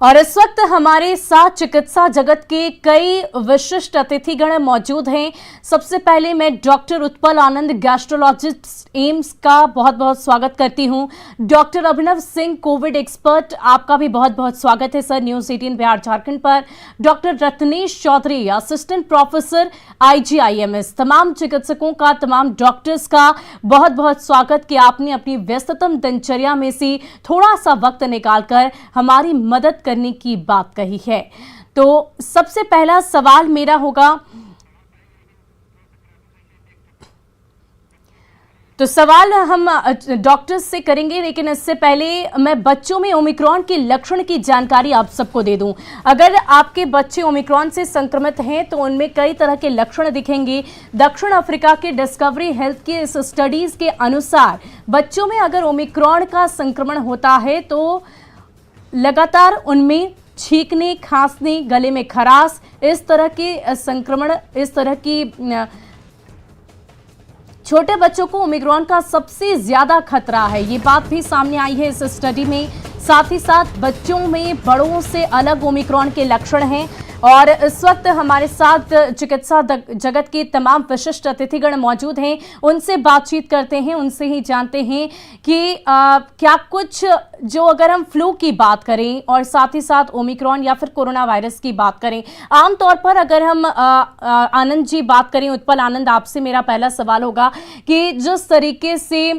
और इस वक्त हमारे साथ चिकित्सा जगत के कई विशिष्ट अतिथिगण मौजूद हैं। सबसे पहले मैं डॉक्टर उत्पल आनंद, गैस्ट्रोलॉजिस्ट, एम्स का बहुत बहुत स्वागत करती हूं। डॉक्टर अभिनव सिंह, कोविड एक्सपर्ट, आपका भी बहुत बहुत स्वागत है सर न्यूज़ 18 बिहार झारखंड पर। Doctor Ratnesh Chaudhary, assistant professor IGIMS, तमाम चिकित्सकों का, तमाम डॉक्टर्स का बहुत बहुत स्वागत कि आपने अपनी व्यस्ततम दिनचर्या में से थोड़ा सा वक्त निकालकर हमारी मदद करने की बात कही है। तो सबसे पहला सवाल मेरा होगा, तो सवाल हम डॉक्टर्स से करेंगे, लेकिन इससे पहले मैं बच्चों में ओमिक्रॉन के लक्षण की जानकारी आप सबको दे दूं। अगर आपके बच्चे ओमिक्रॉन से संक्रमित हैं तो उनमें कई तरह के लक्षण दिखेंगे। दक्षिण अफ्रीका के डिस्कवरी हेल्थ के इस स्टडीज के अनुसार बच्चों में अगर ओमिक्रॉन का संक्रमण होता है तो लगातार उनमें छींकने, खांसने, गले में खराश, इस तरह के संक्रमण, इस तरह की छोटे बच्चों को ओमिक्रॉन का सबसे ज्यादा खतरा है। ये बात भी सामने आई है इस स्टडी में। साथ ही साथ बच्चों में बड़ों से अलग ओमिक्रॉन के लक्षण हैं। और इस वक्त हमारे साथ चिकित्सा जगत के तमाम विशिष्ट अतिथिगण मौजूद हैं। उनसे बातचीत करते हैं, उनसे ही जानते हैं कि क्या कुछ, जो अगर हम फ्लू की बात करें और साथ ही साथ ओमिक्रॉन या फिर कोरोना वायरस की बात करें, आमतौर पर अगर हम आनंद जी बात करें, उत्पल आनंद, आपसे मेरा पहला सवाल होगा कि जिस तरीके से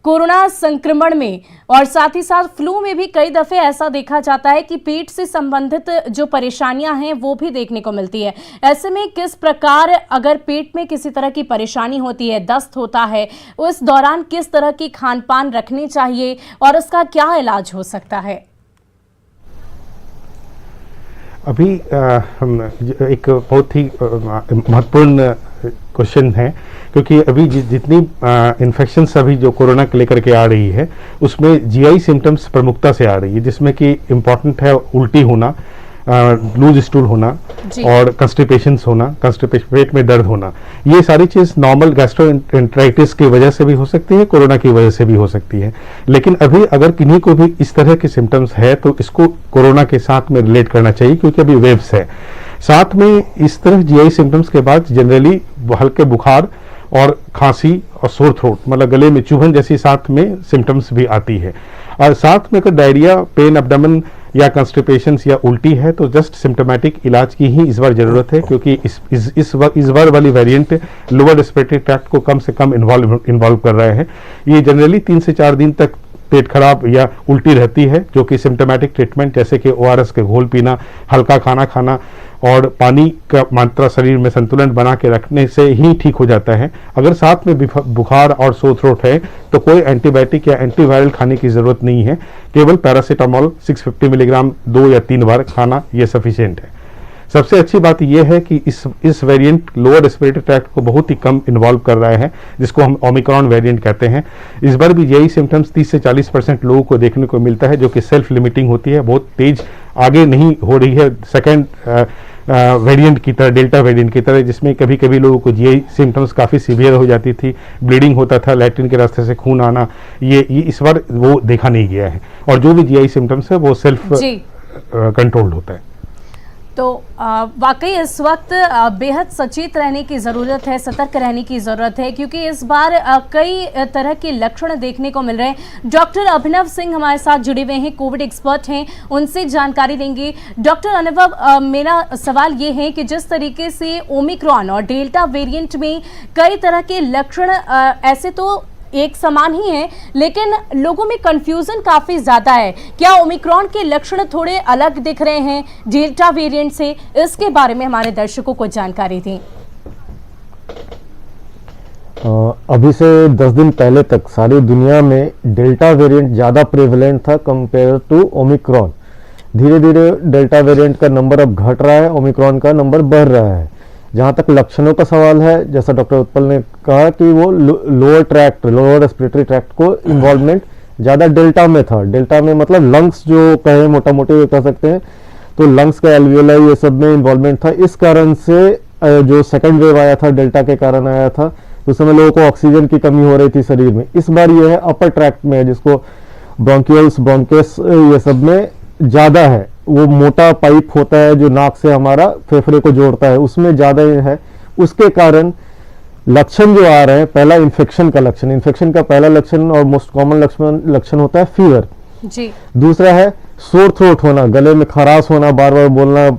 कोरोना संक्रमण में और साथ ही साथ फ्लू में भी कई दफे ऐसा देखा जाता है कि पेट से संबंधित जो परेशानियां हैं वो भी देखने को मिलती है। ऐसे में किस प्रकार, अगर पेट में किसी तरह की परेशानी होती है, दस्त होता है, उस दौरान किस तरह की खान पान रखनी चाहिए और उसका क्या इलाज हो सकता है? अभी हम एक बहुत ही महत्वपूर्ण क्वेश्चन है, क्योंकि अभी जितनी इन्फेक्शंस अभी जो कोरोना के लेकर के आ रही है उसमें GI सिम्टम्स प्रमुखता से आ रही है, जिसमें कि इम्पॉर्टेंट है उल्टी होना, लूज स्टूल होना और कंस्टिपेशंस होना, पेट में दर्द होना। ये सारी चीज़ नॉर्मल गैस्ट्रोएंटेराइटिस की वजह से भी हो सकती है, कोरोना की वजह से भी हो सकती है। लेकिन अभी अगर किन्हीं को भी इस तरह के सिम्टम्स है तो इसको कोरोना के साथ में रिलेट करना चाहिए, क्योंकि अभी वेव्स है। साथ में इस तरह GI सिम्टम्स के बाद जनरली हल्के बुखार और खांसी और सोर थ्रोट, मतलब गले में चुभन जैसी साथ में सिम्टम्स भी आती है। और साथ में अगर डायरिया, पेन एब्डोमेन या कंस्टिपेशंस या उल्टी है तो जस्ट सिम्टोमेटिक इलाज की ही इस बार जरूरत है, क्योंकि इस बार वाली वेरिएंट लोअर रेस्पिरेटरी ट्रैक्ट को कम से कम इन्वॉल्व कर रहा है। ये जनरली 3 से 4 दिन तक पेट खराब या उल्टी रहती है, जो कि सिम्टोमेटिक ट्रीटमेंट जैसे कि ORS के घोल पीना, हल्का खाना खाना और पानी का मात्रा शरीर में संतुलन बना के रखने से ही ठीक हो जाता है। अगर साथ में बुखार और सोर थ्रोट है तो कोई एंटीबायोटिक या एंटीवायरल खाने की जरूरत नहीं है, केवल पैरासीटामोल 650 मिलीग्राम 2 या 3 बार खाना ये सफिशिएंट है। सबसे अच्छी बात यह है कि इस वेरिएंट लोअर रेस्पिरेटरी ट्रैक्ट को बहुत ही कम इन्वॉल्व कर रहा है, जिसको हम ओमिक्रॉन वेरिएंट कहते हैं। इस बार भी GI सिम्टम्स 30 से 40% लोगों को देखने को मिलता है, जो कि सेल्फ लिमिटिंग होती है, बहुत तेज आगे नहीं हो रही है सेकेंड वेरिएंट की तरह, डेल्टा वेरिएंट की तरह, जिसमें कभी कभी लोगों को GI सिम्टम्स काफ़ी सीवियर हो जाती थी, ब्लीडिंग होता था, लैट्रिन के रास्ते से खून आना। ये इस बार वो देखा नहीं गया है, और जो भी GI सिम्टम्स है वो सेल्फ कंट्रोल्ड होता है। तो वाकई इस वक्त बेहद सचेत रहने की ज़रूरत है, सतर्क रहने की ज़रूरत है, क्योंकि इस बार कई तरह के लक्षण देखने को मिल रहे हैं। डॉक्टर अभिनव सिंह हमारे साथ जुड़े हुए हैं, कोविड एक्सपर्ट हैं, उनसे जानकारी लेंगे। डॉक्टर अभिनव, मेरा सवाल ये है कि जिस तरीके से ओमिक्रॉन और डेल्टा वेरिएंट में कई तरह के लक्षण ऐसे तो एक समान ही है, लेकिन लोगों में कंफ्यूजन काफी ज्यादा है। क्या ओमिक्रॉन के लक्षण थोड़े अलग दिख रहे हैं डेल्टा वेरिएंट से? इसके बारे में हमारे दर्शकों को जानकारी दें। अभी से 10 दिन पहले तक सारी दुनिया में डेल्टा वेरिएंट ज़्यादा प्रेवलेंट था कंपेयर टू ओमिक्रॉन। धीरे धीरे डेल्टा वेरिएंट का नंबर अब घट रहा है, ओमिक्रॉन का नंबर बढ़ रहा है। जहाँ तक लक्षणों का सवाल है, जैसा डॉक्टर उत्पल ने कहा कि वो लोअर रेस्पिरेटरी ट्रैक्ट को इन्वॉल्वमेंट ज़्यादा डेल्टा में था। डेल्टा में मतलब लंग्स जो कहे, मोटा मोटे कह सकते हैं, तो लंग्स का एल्वियोलाई ये सब में इन्वॉल्वमेंट था। इस कारण से जो सेकंड वेव आया था डेल्टा के कारण आया था, उस समय लोगों को ऑक्सीजन की कमी हो रही थी शरीर में। इस बार ये है अपर ट्रैक्ट में, जिसको ब्रोंकियल्स, ब्रोंकेस ये सब में ज़्यादा है। वो मोटा पाइप होता है जो नाक से हमारा फेफड़े को जोड़ता है, उसमें ज़्यादा है। उसके कारण लक्षण जो आ रहे हैं, पहला इन्फेक्शन का लक्षण, इन्फेक्शन का पहला लक्षण और मोस्ट कॉमन लक्षण होता है फीवर। जी। दूसरा है सोर थ्रोट होना, गले में खराश होना, बार बार बोलना,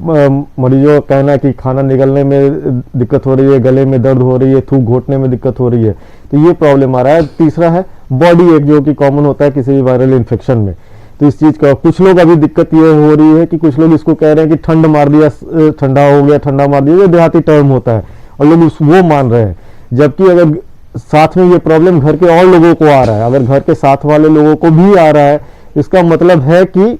मरीजों का कहना कि खाना निगलने में दिक्कत हो रही है, गले में दर्द हो रही है, थूक घोटने में दिक्कत हो रही है, तो ये प्रॉब्लम आ रहा है। तीसरा है बॉडी एक, जो कि कॉमन होता है किसी भी वायरल इन्फेक्शन में। तो इस चीज़ का कुछ लोग अभी दिक्कत ये हो रही है कि कुछ लोग इसको कह रहे हैं कि ठंड मार दिया, ठंडा हो गया, ठंडा मार दिया, जो देहाती टर्म होता है, और लोग वो मान रहे हैं। जबकि अगर साथ में ये प्रॉब्लम घर के और लोगों को आ रहा है, अगर घर के साथ वाले लोगों को भी आ रहा है, इसका मतलब है कि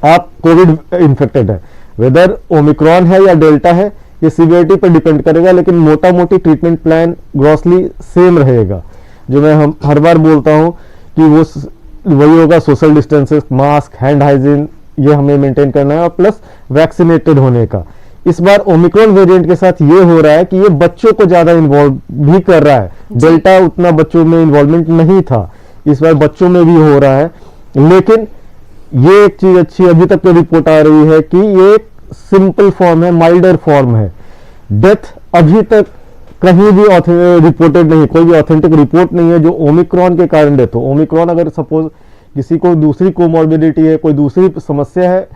आप कोविड इन्फेक्टेड है। वेदर ओमिक्रॉन है या डेल्टा है, ये सीवियरिटी पर डिपेंड करेगा, लेकिन मोटा मोटी ट्रीटमेंट प्लान ग्रॉसली सेम रहेगा। जो मैं हम हर बार बोलता हूँ कि वो वही होगा, social distances, mask, hand hygiene, ये हमें मेंटेन करना है, और प्लस वैक्सीनेटेड होने का। इस बार ओमिक्रॉन वेरिएंट के साथ ये हो रहा है कि ये बच्चों को ज्यादा इन्वॉल्व भी कर रहा है। डेल्टा उतना बच्चों में इन्वॉल्वमेंट नहीं था, इस बार बच्चों में भी हो रहा है। लेकिन ये एक चीज अच्छी अभी तक तो रिपोर्ट आ रही है कि ये सिंपल फॉर्म है, माइल्डर फॉर्म है। डेथ अभी तक कहीं भी रिपोर्टेड नहीं, कोई भी ऑथेंटिक रिपोर्ट नहीं है जो ओमिक्रॉन के कारण डेथ हो। ओमिक्रॉन अगर सपोज किसी को दूसरी कोमॉर्बिडिटी है, कोई दूसरी समस्या है,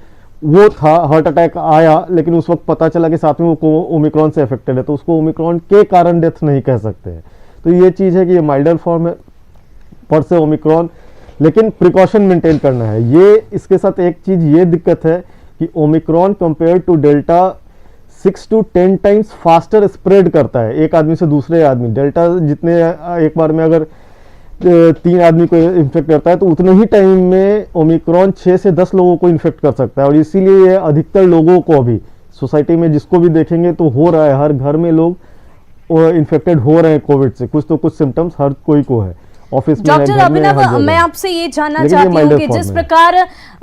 वो था, हार्ट अटैक आया, लेकिन उस वक्त पता चला कि साथ में वो ओमिक्रॉन से अफेक्टेड है, तो उसको ओमिक्रॉन के कारण डेथ नहीं कह सकते हैं। तो ये चीज़ है कि ये माइल्डर फॉर्म है पर से ओमिक्रॉन, लेकिन प्रिकॉशन मेंटेन करना है। ये इसके साथ एक चीज़ ये दिक्कत है कि Omicron compare to Delta 6 to 10 times faster spread करता है एक आदमी से दूसरे आदमी। डेल्टा जितने एक बार में अगर 3 आदमी को इन्फेक्ट करता है, तो उतने ही टाइम में ओमिक्रॉन 6 से 10 लोगों को इन्फेक्ट कर सकता है। और इसीलिए ये अधिकतर लोगों को अभी सोसाइटी में जिसको भी देखेंगे तो हो रहा है, हर घर में लोग इन्फेक्टेड हो रहे हैं कोविड से, कुछ तो कुछ सिम्टम्स हर कोई को है। ऑफिस में, डॉक्टर घर में, अभिनव, मैं आपसे ये जानना चाहती हूँ कि जिस प्रकार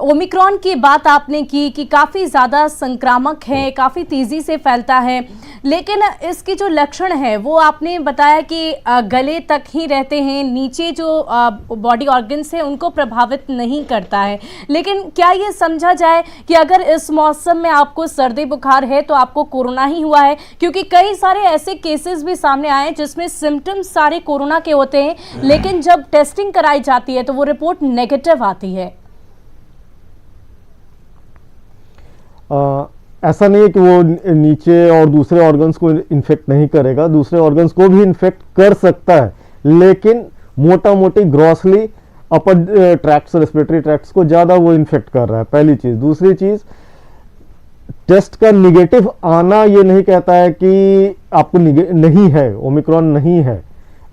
ओमिक्रॉन की बात आपने की कि काफ़ी ज़्यादा संक्रामक है, काफ़ी तेज़ी से फैलता है, लेकिन इसके जो लक्षण है वो आपने बताया कि गले तक ही रहते हैं, नीचे जो बॉडी ऑर्गन्स हैं उनको प्रभावित नहीं करता है। लेकिन क्या ये समझा जाए कि अगर इस मौसम में आपको सर्दी बुखार है तो आपको कोरोना ही हुआ है? क्योंकि कई सारे ऐसे केसेस भी सामने आए जिसमें सिम्टम्स सारे कोरोना के होते हैं, लेकिन जब टेस्टिंग कराई जाती है तो वो रिपोर्ट नेगेटिव आती है। ऐसा नहीं है कि वो नीचे और दूसरे ऑर्गन्स को इन्फेक्ट नहीं करेगा, दूसरे ऑर्गन्स को भी इन्फेक्ट कर सकता है, लेकिन मोटा मोटी ग्रॉसली अपर ट्रैक्ट्स, रेस्पिरेटरी ट्रैक्ट्स को ज़्यादा वो इन्फेक्ट कर रहा है, पहली चीज़। दूसरी चीज़, टेस्ट का निगेटिव आना ये नहीं कहता है कि आपको नहीं है, ओमिक्रॉन नहीं है,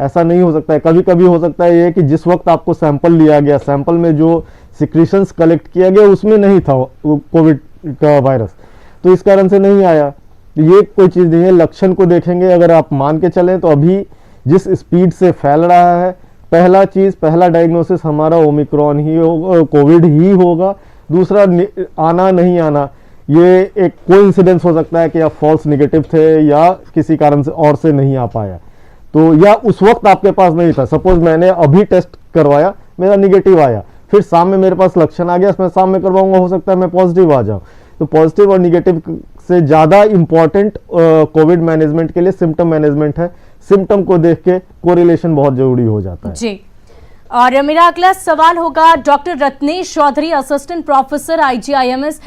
ऐसा नहीं हो सकता है। कभी कभी हो सकता है ये कि जिस वक्त आपको सैंपल लिया गया, सैंपल में जो सिक्रीशंस कलेक्ट किया गया उसमें नहीं था कोविड का वायरस, तो इस कारण से नहीं आया। ये कोई चीज़ नहीं है। लक्षण को देखेंगे अगर आप मान के चलें तो अभी जिस स्पीड से फैल रहा है, पहला डायग्नोसिस हमारा ओमिक्रॉन ही होगा, कोविड ही होगा। दूसरा, आना नहीं आना ये एक कोइंसिडेंस हो सकता है कि आप फॉल्स नेगेटिव थे या किसी कारण से और से नहीं आ पाया, तो या उस वक्त आपके पास नहीं था। सपोज मैंने अभी टेस्ट करवाया, मेरा निगेटिव आया, फिर शाम में मेरे पास लक्षण आ गया, मैं शाम में करवाऊंगा, हो सकता है मैं पॉजिटिव आ जाऊं। तो पॉजिटिव और निगेटिव से ज़्यादा इंपॉर्टेंट कोविड मैनेजमेंट के लिए सिम्टम मैनेजमेंट है। सिम्टम को देख के कोरिलेशन बहुत जरूरी हो जाता है जी। और मेरा अगला सवाल होगा doctor Ratnesh Chaudhary, assistant professor IGIMS,